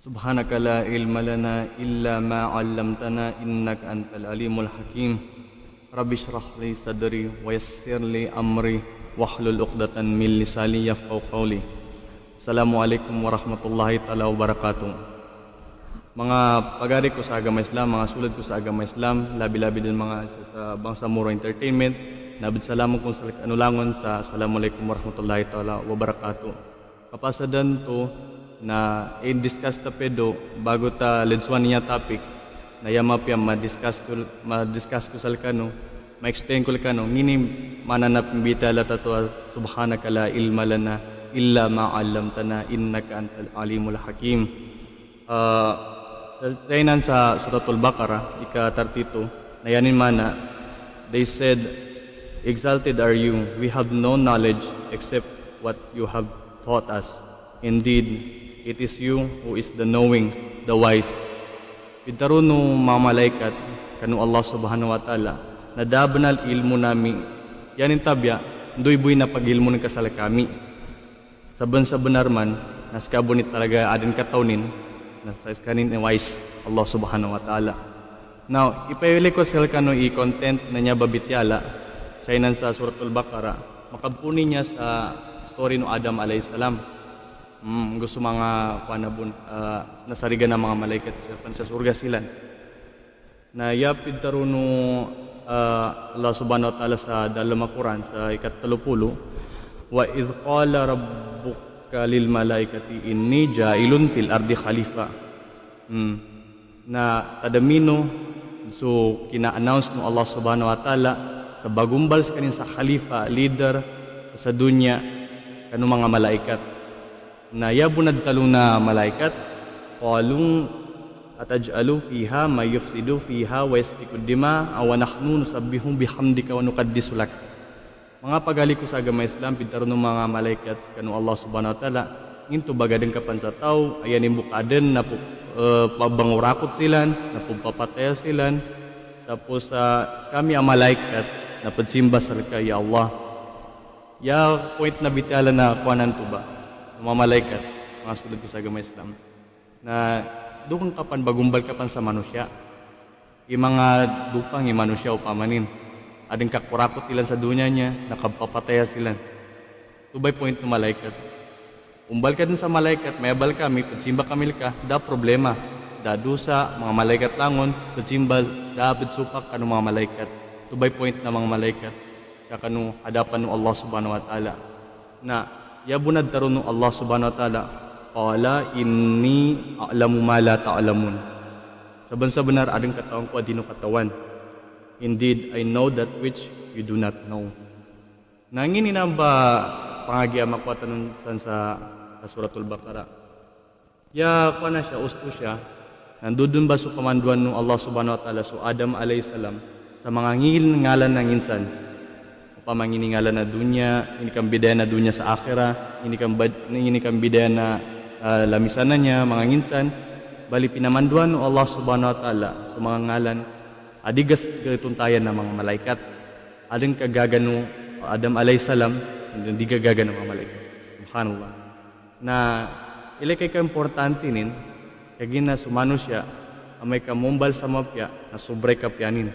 سبحانك لا علم لنا إلا ما علمتنا إنك أنت العليم الحكيم رب اشرح لي صدري ويسر لي أمري واحلل عقدة من لساني يفقهوا قولي. Assalamualaikum warahmatullahi taala wabarakatuh. Mga pagari ko sa agama Islam, mga sulad ko sa agama Islam, labi-labi din mga sa Bangsa Muro Entertainment, nabid salamu kung sa anulangon sa Assalamualaikum warahmatullahi taala wabarakatuh. Kapasadan to na i-discuss ta pedo bago ta lensuan niya topic na yamap yan ma-discuss ko sa kano ma-explain ko kano ngini mananap mbita lata to subhanaka la ilma lana illa ma 'allamtana innaka antal alimul hakim. Sa tainan sa suratul Baqarah ika-32 na yanin mana they said, exalted are you, we have no knowledge except what you have taught us. Indeed, it is you who is the knowing, the wise. Pidaro no mga malaikat, kanu Allah subhanahu wa ta'ala, na dabanal ilmu nami, yanin tabya, doy-boy na pag-ilmu ng kasal kami. Saban sa benar man, nas kabunit talaga adin kataunin, nas kanin and wise, Allah subhanahu wa ta'ala. Now, ipayuli ko sila kanu i-content na niya babityala, siya sa suratul Baqarah, makabuni niya sa story no Adam alayhis salam. Gusto mga panabon nasariga ng mga malaikat sa surga sila na yapid taruno Allah subhanahu wa ta'ala sa dalam Quran sa ikatatlupulo wa idh qala rabbuka lil malaikati inni ja'ilun fil ardi khalifa na tadamino so kina-announce no Allah subhanahu wa ta'ala sa bagumbal sa kanin sa khalifa leader sa dunya kanu mga malaikat na yabunad talong na malaikat qalung ataj'alu fiha may yufsidu fiha wa yasfiku dima aw nahnu nusabbihu bihamdika wa nuqaddisu lak. Mga pagali ko sa agama Islam pidtaro ng mga malaikat kanu Allah subhanahu wa ta'ala nginto bagadeng kapan sa tao ayan imbukaden na pabangurakot silan na papataya silan tapos kami ang malaikat na pagsimba sa ya Allah ya point na bitala na kuanan to ba mga malaikat, mga sulod ko sa agama Islam, na doon kapan bagumbal kapan sa manusya. Yung mga dupang yung manusya o pamanin. Ading kakurakot ilan sa dunya niya, nakapapataya sila. Tubay point ng malaikat. Umbal ka din sa malaikat, may abal kami, pagsimba kami ka, da problema. Da dusa, mga malaikat langon, pagsimba, da supak, ano mga malaikat. Tubay point na mga malaikat. Sa kanu hadapan ng Allah subhanahu wa ta'ala. Na, yabunad tarun ng Allah subhanahu wa ta'ala qala inni a'lamu ma la ta'lamun saban sa benar ading katawan ko adino katawan indeed I know that which you do not know nangin inamba pangagiama ko tanun sa suratul Baqarah ya kuana siya usto siya nandudun ba sa kamanduan ng Allah subhanahu wa ta'ala so Adam alayhis salam sa mga ngalan ng insan pamanginingalan na dunya, ini kang bidaya na dunya sa akhira, ini kang bidaya na lamisanan niya, mga nginsan, bali pinamanduan ng Allah subhanahu wa ta'ala sa mga ngalan, adigas tuntayan ng mga malaikat, ading kagagano Adam alayhis salam, hindi kagagano ng mga malaikat. Subhanallah. Na ilay kay ka-importante nin, kaya na sumano siya, amay kamumbal sa mapya, na sobray kapyanin.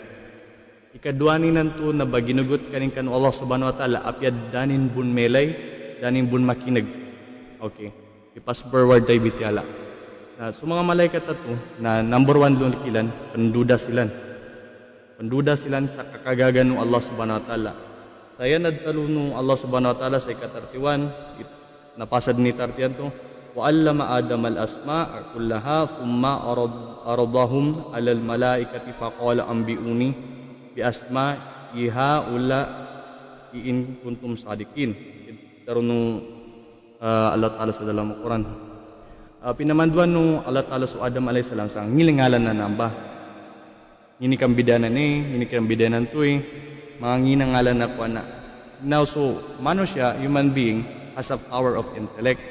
Ikaduani nanto na baginugot sa kaning kanu Allah subhanahu wa ta'ala apyad danin bun melay danin bun makinag. Okay. Ipas forward tayo bityala. Na so mga malaikat ato na number 1 doon kilan panduda silan. Panduda silan sa kakagagan ng Allah subhanahu wa ta'ala. Saya nadtalunong Allah subhanahu wa ta'ala sa ika-31 napasad ni 31 to wa allama Adam al-asma' kullaha thumma aradahum 'alal malaikati faqala anbi'uni bi asma iha ula in kuntum sadikin tarunong Allah Ta'ala sa dalam Quran pinamanduan no Allah Ta'ala sa Adam alayhis salam sa ngilingalan na namba ini kang bidanan ini kang bidanan to mga nginangalan na kuana now so manusya human being has a power of intellect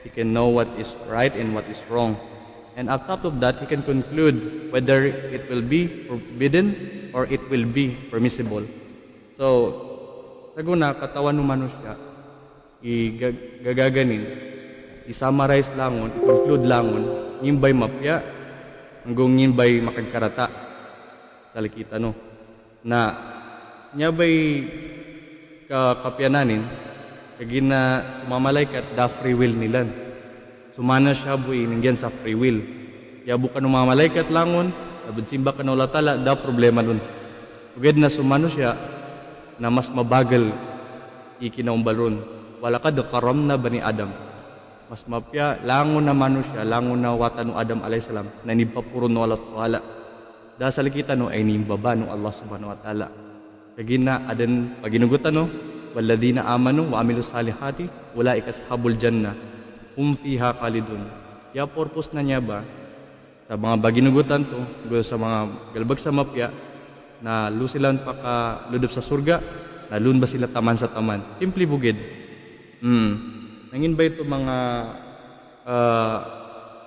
he can know what is right and what is wrong and on top of that he can conclude whether it will be forbidden or it will be permissible. So, saguna katawan ng manusya, igagaganin, i-summarize langon, i-conclude langon, ngimbay mapya, hanggang ngimbay makagkarata sa likita no. Na nyabay kapyananin, kagina sumamalaikat da free will nilan. Sumana siya buhay ningyan sa free will. Yabo ka numamalaikat langon, nabadsimba ka na ulatala, da problema nun. Ugad na sumano siya, na mas mabagal ikinaumba ron. Wala ka karam na bani Adam. Mas mapya, langon na mano siya, langon na wata no Adam alayhisalam, na nipapuro no alat wala. Da sa likita no, ay nimbaba no Allah subhanahu wa ta'ala. Kagina, adan paginugutan no, waladina amanu wa amilu salihati, wala ikashabul jannah, fiha khalidun. Ya purpose na niya ba, sa mga baginugutan to, sa mga galbag sa mapya, na lusilan pa ka ludop sa surga, na lun ba sila taman sa taman. Simply bugid. Nangin ba ito mga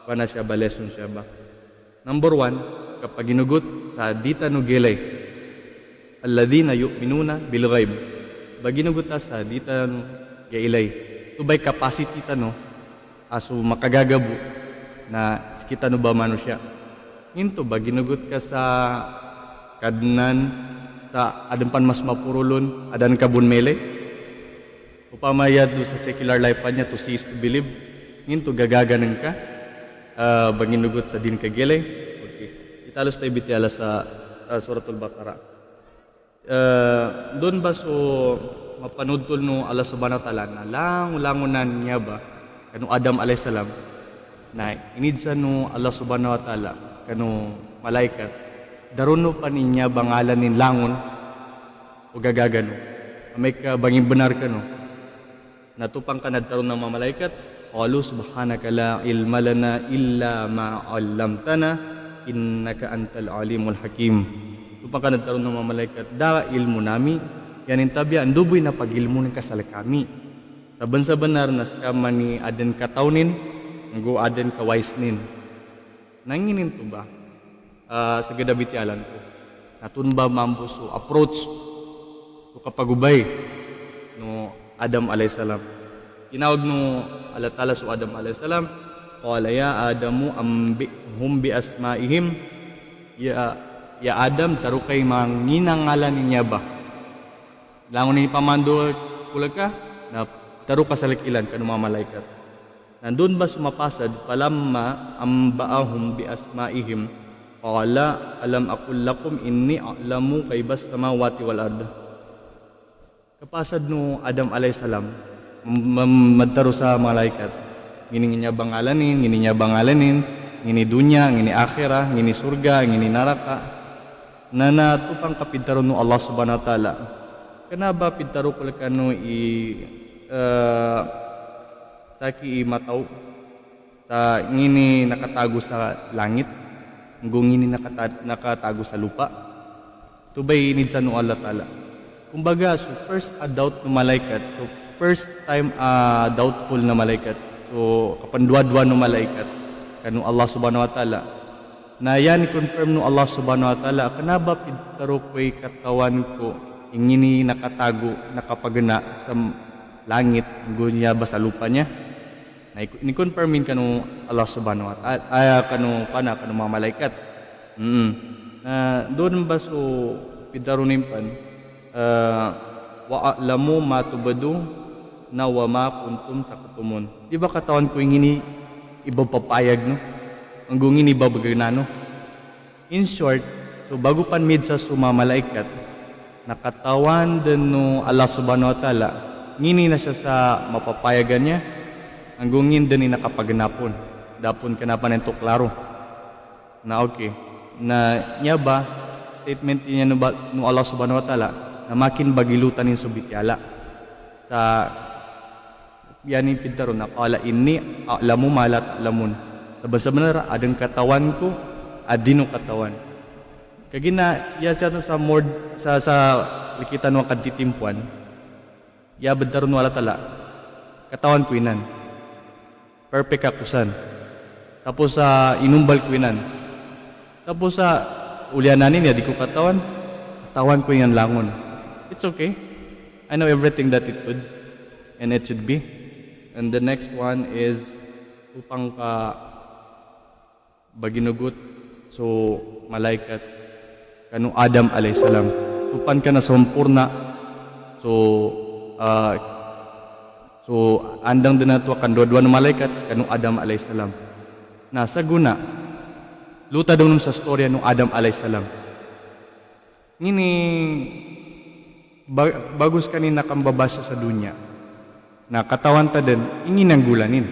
pana siya ba, lesson siya ba? Number 1, kapag ginugot sa dita no gelay, alladhina yu'minuna bil ghaib. Baginugot ta sa dita no gelay. To by capacity ta no, aso makagagabo na kita no ba mano siya. Hinto ba ginugot ka sa kadnan sa adampan mas mapurulon, adan kabun mele? Upamayad do sa secular life pa niya, to see is to believe. Hinto gagaganan ka, baginugot sa din kagilay. Okay. Italos tayo bitiala sa Suratul Baqarah. Doon ba so mapanudtol no Allah subhanahu wa ta'ala na langunan niya ba kanu Adam alayhisalam na inidsa no Allah subhanahu wa ta'ala kanu malaikat daron no pa niya bangalan nin langon o gagagano may ka banging benar ka no natupang ka nagtaron ng mga malaikat qalu subhanaka la ilma lana illa ma 'allamtana innaka antal alimul hakim. Tupang ka nagtaron ng mga malaikat da ilmu nami yanin tabya anduboy na pagilmo ng kasal kami saban benar na kama ni aden katawnin nggo aden kawaisnin nanginin to ba sa gadabitialan ko natun ba mambo so approach so kapagubay no Adam alayhisalam. Tinawag no Allah Ta'ala so Adam alayhisalam, qala ya Adamu ambihum bi asma'ihim. Ya Adam taro kay manginangalan niya ba. Langon ni pamando kulag ka na taro ka sa likilan kanu mga malaikat. Nandun ba sumapasad falamma ambaahum bi asma'ihim qala alam aqul lakum inni a'lamu kaybas samawati wal ard. Kapasad no Adam alayhisalam madtaro sa malaikat ngini niya bangalanin ngini dunya ngini akhirah ngini surga ngini neraka na natupang kapidtaro no Allah subhanahu wa ta'ala kanaba pidtaro ko kanu saki mataw sa ngini nakatago sa langit nggo ngini nakatago sa lupa tubay inid sa no Allah ta'ala. Kumbaga, so first doubt ng malaikat. So first time doubtful na malaikat. So kapandwa-dwa ng malaikat. Kanu Allah subhanahu wa ta'ala. Na yan confirm no Allah subhanahu wa ta'ala. Kanaba pidtaro ko'y katawan ko. Ingini nakatago, nakapagana sa langit. Gunya ba sa lupa niya. Na ni-confirmin kanu Allah subhanahu wa ta'ala. Kanu mga malaikat. Doon ba so pidtaro nimpan. Wa a'lamu ma tubadu na wa ma kuntum taktumun. Di ba katawan ko ingini ibapapayag no? Ang gungin ibabagana no? In short, so bago pan mid sa sumamalaikat, nakatawan din no Allah subhanahu wa ta'ala, ngini na siya sa mapapayagan niya, ang gungin din ni nakapaganapon. Dapon ka na pa nito klaro. Na okay. Na niya ba, statement niya no Allah subhanahu wa ta'ala, na makin bagilutan in subityala sa yanin pidtaro na qala inni a'lamu ma la ta'lamun. Saban-saban adang katawan ko adino katawan. Kagina ya sa more sa likitan wa kadtitimpuan. Ya beddaron wala tala. Katawan ko inan. Perfect akusan. Tapos sa inumbal ko inan. Tapos sa ulyanan ya di ko katawan. Katawan ko yan langon. It's okay. I know everything that it could and it should be. And the next one is upang ka baginugot so malaikat kanu Adam alayhisalam tupan ka na sampurna so andang din nato kan dua-dua na malaikat kanu Adam alayhisalam na sa guna luta daw sa storya no Adam alayhisalam ngini bagus kanina kang babasa sa dunya na katawan ta din ingin ang gulanin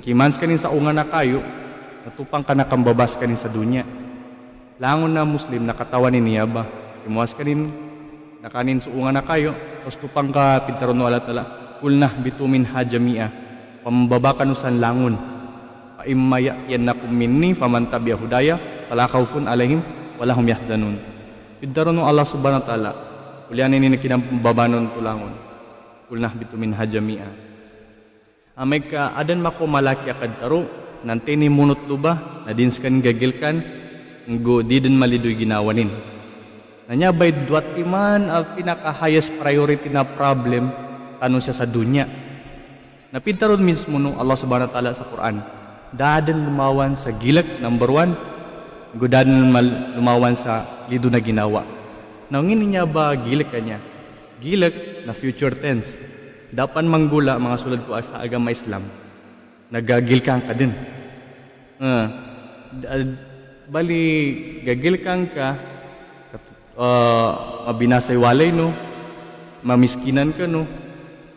kimans kanin sa unga na kayo, natupang ka na kambabas kanin sa dunya. Langon na Muslim, nakatawan ni niya ba? Kimuas kanin, nakanin sa unga na kayo, tapos tupang ka, pintaron no alatala, kulna bitumin hajami'a, pambaba ka no san langon, paimaya yan na kumini, pamantabi hudaya, palakawfun alaihim, walahum yahzanun. Pintaron no Allah subhanahu wa ta'ala, ulianin ni kinambabanon tulangon, kulna bitumin hajami'a. Amay ka adan mako malaki akad taro nanti ni munot luba na dins kan gagilkan ngo di din malidoy ginawanin. Nanya bay duat iman ang pinaka highest priority na problem tanong siya sa dunya. Napintaron mismo no Allah subhanahu wa ta'ala sa Quran. Dadan lumawan sa gilak number 1. Ngo dadan lumawan sa lido na ginawa. Nangin niya ba gilak kanya? Gilak na future tense. Dapan manggula mga sulad ko sa agama Islam nagagilkang ka din bali gagilkang ka mabinasay walay no mamiskinan ka no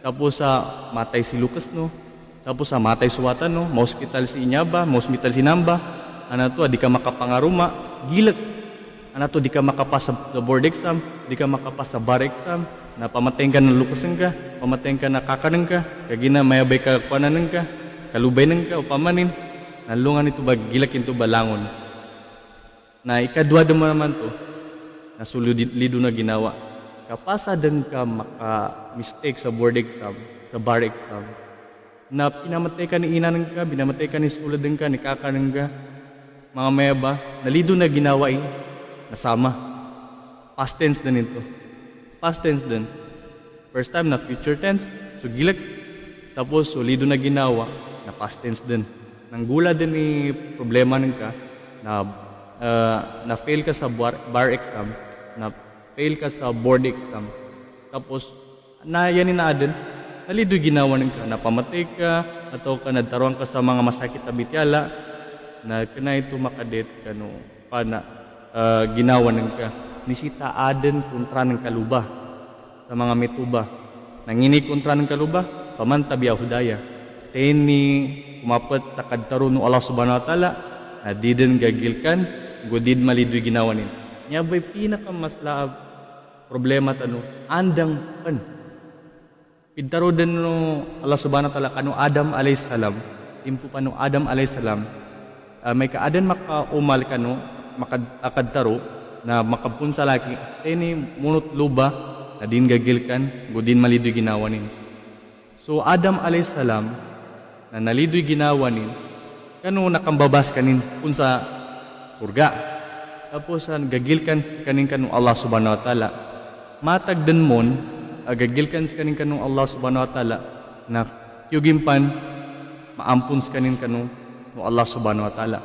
tapos sa matay si Lucas no tapos sa matay suwatan no ma-hospital si Inyaba ma-hospital si Namba to di ka makapangaruma gilak to di ka makapas sa board exam di ka makapas sa bar exam na pamatayin ka ng lukusan ka, pamatayin ka na kakanang ka, kagina mayabay ka kuananan ka, kalubay nang ka, upamanin, nalungan ito ba, gilakin ito ba langon. Na ikadwa mo naman to, na sulido na ginawa. Kapasadan ka maka-mistake sa board exam, sa bar exam, na pinamatay ka ni inanan ka, binamatay ka ni suladan ka, ni kakanang ka, mga mayaba, nalido na ginawa nasama. Past tense din ito. Past tense din. First time na future tense, so gilak. Tapos solido na ginawa, na past tense din. Nanggula din ni problema ng ka, na fail ka sa bar exam, na fail ka sa board exam. Tapos, yanin na din, nalido ginawa ng ka, napamatay ka, atau ka nagtaruan ka sa mga masakit na bityala, na kanay ito makadet ka no, ginawa ng ka. Nisita aden kontra ng kaluba sa mga metuba. Nanginig kontra ng kaluba, pamantabi hudaya. Teni kumapit sa kadtaro no Allah subhanahu wa ta'ala na didin gagilkan, godid malidoy ginawanin. Nya ba'y pinakamasla problema tano, andang pan. Pintaro din no Allah subhanahu wa ta'ala kanu Adam alayhisalam, timpo pa no Adam alayhisalam, may kaadan makaumal kanu, makadtaro, na makapun sa laki, ini munot luba na din gagilkan, godin malidoy ginawanin. So Adam alayhisalam na nalidoy ginawanin, kano nakambabas kanin pun sa surga. Tapos gagilkan kanin kanong Allah subhanahu wa ta'ala. Matagdan mon, gagilkan kanin kanong Allah subhanahu wa ta'ala na yugimpan, maampun kanin kanong Allah subhanahu wa ta'ala.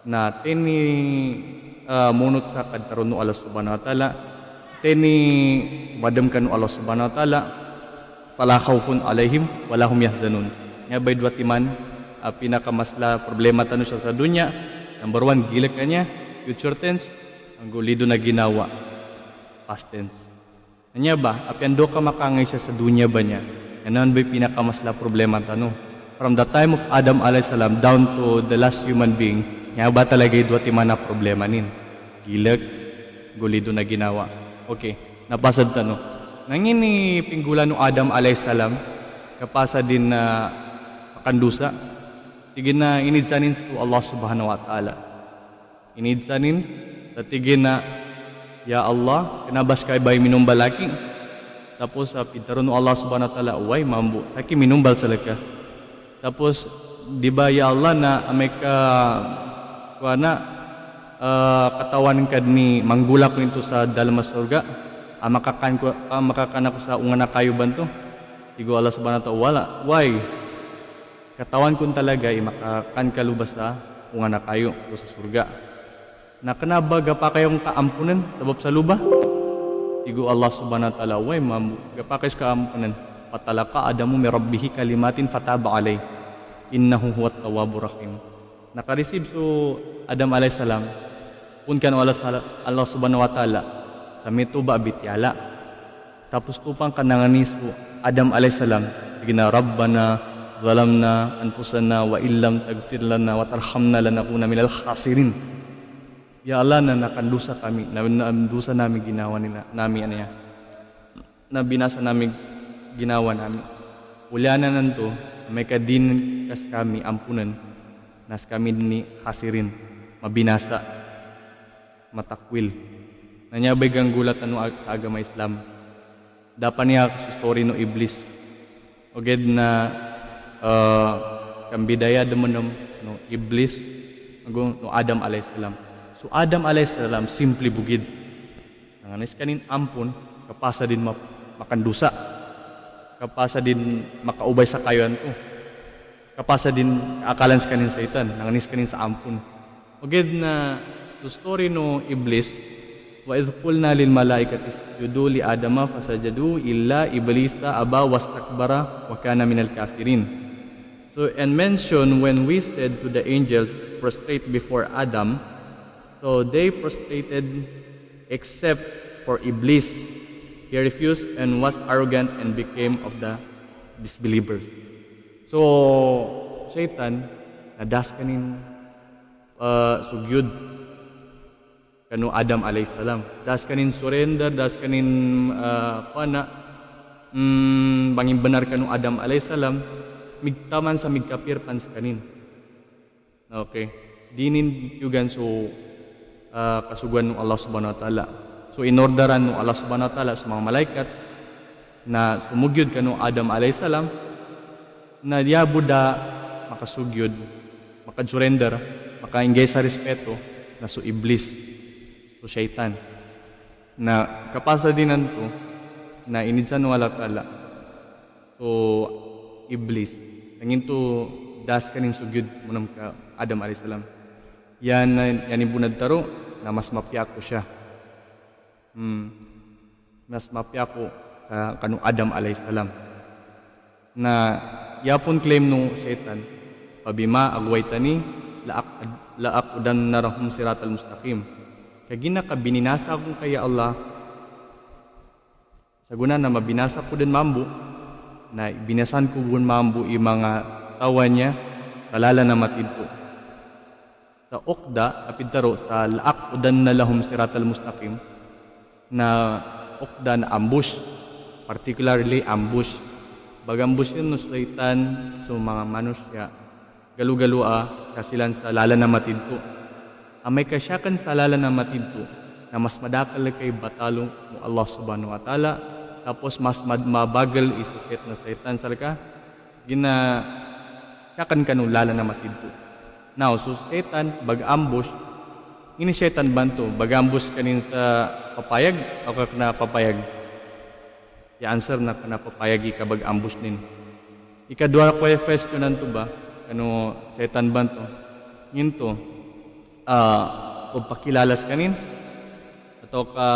Na tini munot sa kadtaron no Allah subhanahu wa ta'ala teni madam kanu Allah subhanahu wa ta'ala fala khawfun alaihim wala hum yahzanun nya bay dua timan pinakamasla problema tanu sa dunya number 1 gilak kanya future tense ang gulido na ginawa past tense nya ba apian do ka makangay siya sa dunya ba nya anan bay pinakamasla problema tanu from the time of Adam alayhis salam down to the last human being nya ba talaga dua timan na problema nin gilag, gulido na ginawa. Okay, napasad tano. Nangini pinggula no Adam alayhisalam, kapasa din na pakandusa. Tigin na inidsanin sa Allah subhanahu wa ta'ala. Inidsanin sa tigin na, Ya Allah, kanabas kay bay minumbalaki. Tapos pintaron no Allah subhanahu wa ta'ala, uway mambu, saki minumbal salaka. Tapos, di ba Ya Allah na amay ka, katawan ka ni manggula ko ito sa dalam surga makakan ako sa unga na kayo banto Igo Allah subhanahu wa ta'ala, wala, why? Katawan kun talaga, makakan kalubas sa kung anak kayo o sa surga. Na kanaba gapa kayong kaampunan sabab sa luba? Igo Allah subhanahu wa ta'ala, why mam, gapa kayo kaampunan? Patalaka adamu mi rabbihi kalimatin fataba alay. Innahu huwat tawwabur rahim. Nakareceive so Adam alayhis salam, punkan Allah subhanahu wa ta'ala, sa mituba bityala. Tapos tupang kananganis so Adam alayhis salam, gina Rabbana zalamna anfusana wa illam tagfir lana wa tarhamna lanakuna minal khasirin. Ya Allah, na nakandusa kami, nakandusa namin ginawa namin ano yan, na binasa namin ginawa namin. Wala na nanto, may kadin kas kami ampunan, nas kami ni khasirin, mabinasa, matakwil. Nanyabay gang gulat ano sa agama Islam. Dapat niya sa story no Iblis. Oged na kambidaya demenom no Iblis no Adam alayhis salam. So Adam alayhis salam simply bugid. Nanganis kanin ampun, kapasa din makandusa. Kapasa din makaubay sa kayon to. Kapasa din akalan sa kanin saitan, nanganis kanin sa ampun. Oged na so story no Iblis, wa idh qulna lil malaikati isjudu li adama fasajadu illa iblisa aba wastakbara wa kana minal kafirin. So and mention when we said to the angels prostrate before Adam, so they prostrated except for Iblis. He refused and was arrogant and became of the disbelievers. So Satan nadas kanin sugyud kanu Adam alayhis salam. Das kanin surrender, das kanin bangin benar kanu Adam alayhis salam, migtaman sa migkapir pan sa kanin. Okay. Dinin yugan so kasuguan ng Allah subhanahu wa ta'ala. So inorderan ng Allah subhanahu wa ta'ala sa mga malaikat na sumugyod kanu Adam alayhis salam, na diabuda makasugyod, makasurrender, makainggay sa respeto na so Iblis, so Shaitan, na kapasa din nanto na inidsan ng Allah ta'ala. So Iblis, tangin to das kaning sugyod munam ka Adam alayhis salam. Yan ibunad taro na mas mapiyako siya. Mas mapiyako sa kanong Adam alayhis salam. Na yapon claim no Satan, pabima agwaytani laakudan narahum siratal mustaqim. Kagina ka bininasa ko kaya Allah, saguna na mabinasa ko din mambu, na binasan ko gun mambu i mga tawa niya sa lala na matidto. Sa Uqda, apidtaro sa laakudan na lahum siratal mustaqim, na Uqda na ambush, particularly ambush. Bagambush yun no Satan so mga manusya, galu-galua kasilan sa lala na matidto. Amay kasyakan sa lala na matidto na mas madakal kay batalong mo Allah subhanahu wa ta'ala, tapos mas mabagal isaset na Satan salka, gina syakan ka no lala na matidto. Now, so Satan, bag-ambush, ini Satan banto, bag-ambush kanin sa papayag, o na papayag. I-answer na ka na papayag, ika bag-ambush nin. Ikadwa ko yung question nanto ba, ano Satan banto, yunto, o pakilalas kanin, atau ka,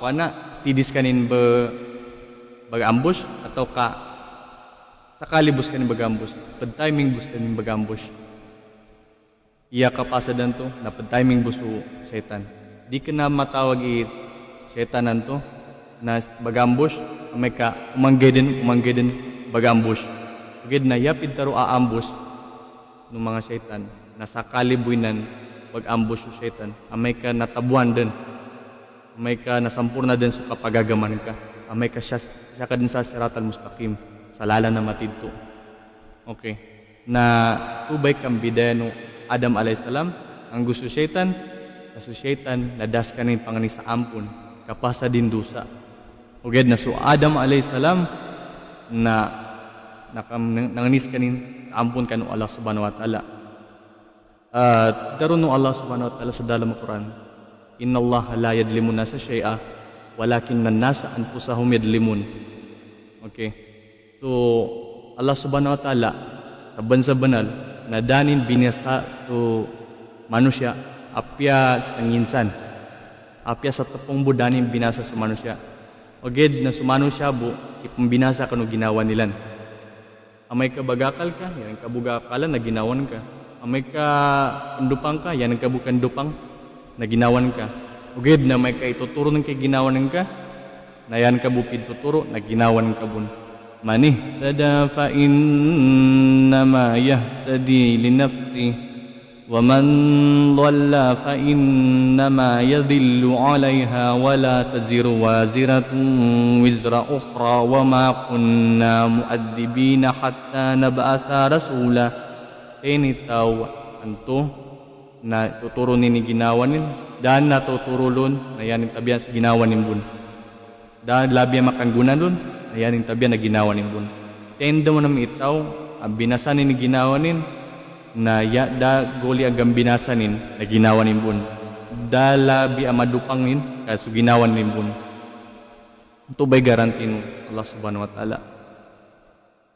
kuana, stidis kanin bag-ambush, atau ka, sakali bus kanin bag-ambush, pag-timing bus kanin bag-ambush. Iya kapasadan to, na pag-timing buso Satan. Di ka na matawag Satan nanto, na bag-ambush, may ka umanggay din bag-ambush. Pagid na yapid taro a-ambush ng mga Satan, na sakali buinan pag-ambush o Satan, may ka natabuan din, may ka nasampurna din sa kapagagaman ka, may ka siya ka din sa siratal mustaqim, sa lala na matidto. Okay. Na tubay kang bideno Adam alayhis salam, ang gusto Satan, kaso Satan, nadas ka rin pangani sa ampun, kapasa din dusa. Uged na so Adam alayhis salam, na nanganis ka rin ampun ka no Allah subhanahu wa ta'ala. Daron no Allah subhanahu wa ta'ala sa dalam Quran, Inna Allah la yadlimun nasa syai'a, walakin nan nasa anfusahum yadlimun. Okay. So Allah subhanahu wa ta'ala sa bansa banal na danin binasa so manusia apya sanginsan apya sa tapong budanin binasa sa manusia oged na sa manusia bu ipambinasa kanu ginawa nilan amay ka bagakal ka yan kabugakalan na ginawan ka amay ka pendupang ka yan kabukandupang na ginawan ka oged na may ka ituturo ng kay ginawan ka na yan kabupid tuturo na ginawan ka bun man ihtada fa innama yahtadi li nafsi wa man dhalla fa innama yadhillu 'alayha wa la taziru waziratun wizra ukhra wa ma kunna mu'addibina hatta nab'atha rasula ini taw anto na tuturo ni ginawanin dan na tuturulon na yan tabian sa ginawanin bun dan labi makanggunan dun ayan yung tabian na ginawa ni bun tenda mo naman itaw ang binasanin ni ginawanin na ya da goli agam binasanin na ginawa ni bun da labi amadupangin kaso ginawa ni bun ito ba'y garantin Allah subhanahu wa ta'ala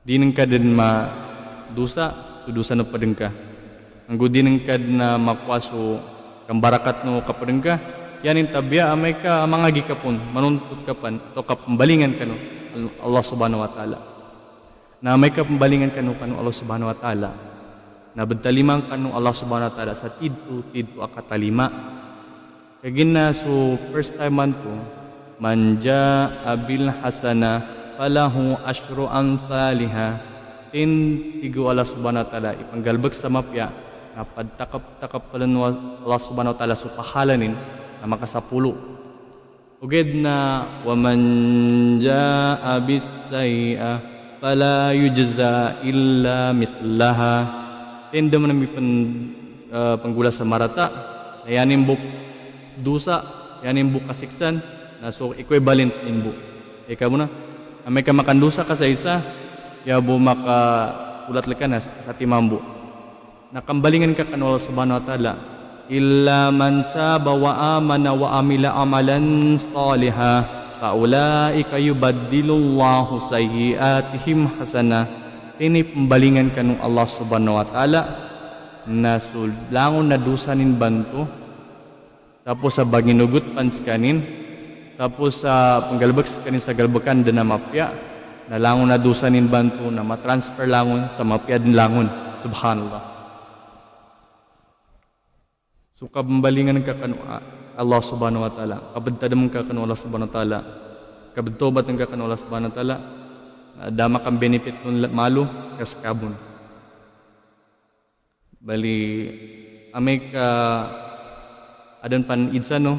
di nang ka din madusa dusa na padeng ka ang gudi nang ka na makwaso kang barakat no kapadeng ka yan yung tabya amay ka mga gikapon manuntut ka pan to kapambalingan ka no Allah subhanahu wa ta'ala na may kapambalingan ka no kanu Allah subhanahu wa ta'ala na bentalimang kanu Allah subhanahu wa ta'ala sa tidto akatalima kagin na so first time man ko manja abil hasana falahu asyru amsalha tigo Allah subhanahu wa ta'ala ipanggalbag sa mapya na padtakap palan Allah subhanahu wa ta'ala so pahalanin na makasapulo uged na waman jaa bis-sayyi'a fala yujza illa mithlaha tenda man mi panggula sa marata yanin buk dusa yanin buk kasiksan na so equivalent in buk ika mo na may ka makandusa ka sa isa yabo maka ulat ka na sa timambo nakambalingan ka kanu Allah subhanahu wa ta'ala illa man taba wa amana wa amila amalan saliha fa ulaika yubaddilullahu sayyiatihim hasana ini pembalingan kanung Allah subhanahu wa ta'ala na sulangon na dusanin banto tapos sa baginugot pans kanin tapos sa panggalbag kanin sa galbakan din na mapya na langon na dusanin banto na matransfer langon sa mapya din langon subhanallah. So kabambalingan ka kanu Allah subhanahu wa ta'ala kabantadam ka kanu Allah subhanahu wa ta'ala kabatobat ka kanu Allah subhanahu wa ta'ala dama kang benefit nun malu kas kabun bali amay ka adan pan idsa no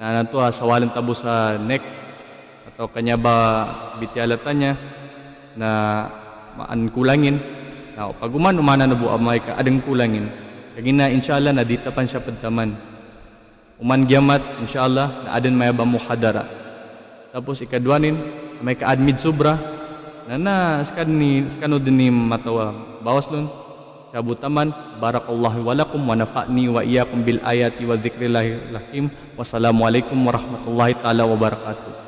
na nato sawalan tabo sa next atau kanya ba bitialatan niya na maan kulangin na pag umana na bu amay ka adang kulangin kagina inshallah na dita pan siya padtaman uman giyamat inshallah na adan may ba muhadara tapos ikadwanin may ka-admit sobra na skano din ni matawa bawas nun kabutaman barakallahu walakum wa nafa'ni wa iyyakum bil ayati wa dzikrillahil hakim wassalamu alaikum warahmatullahi taala wabarakatuh.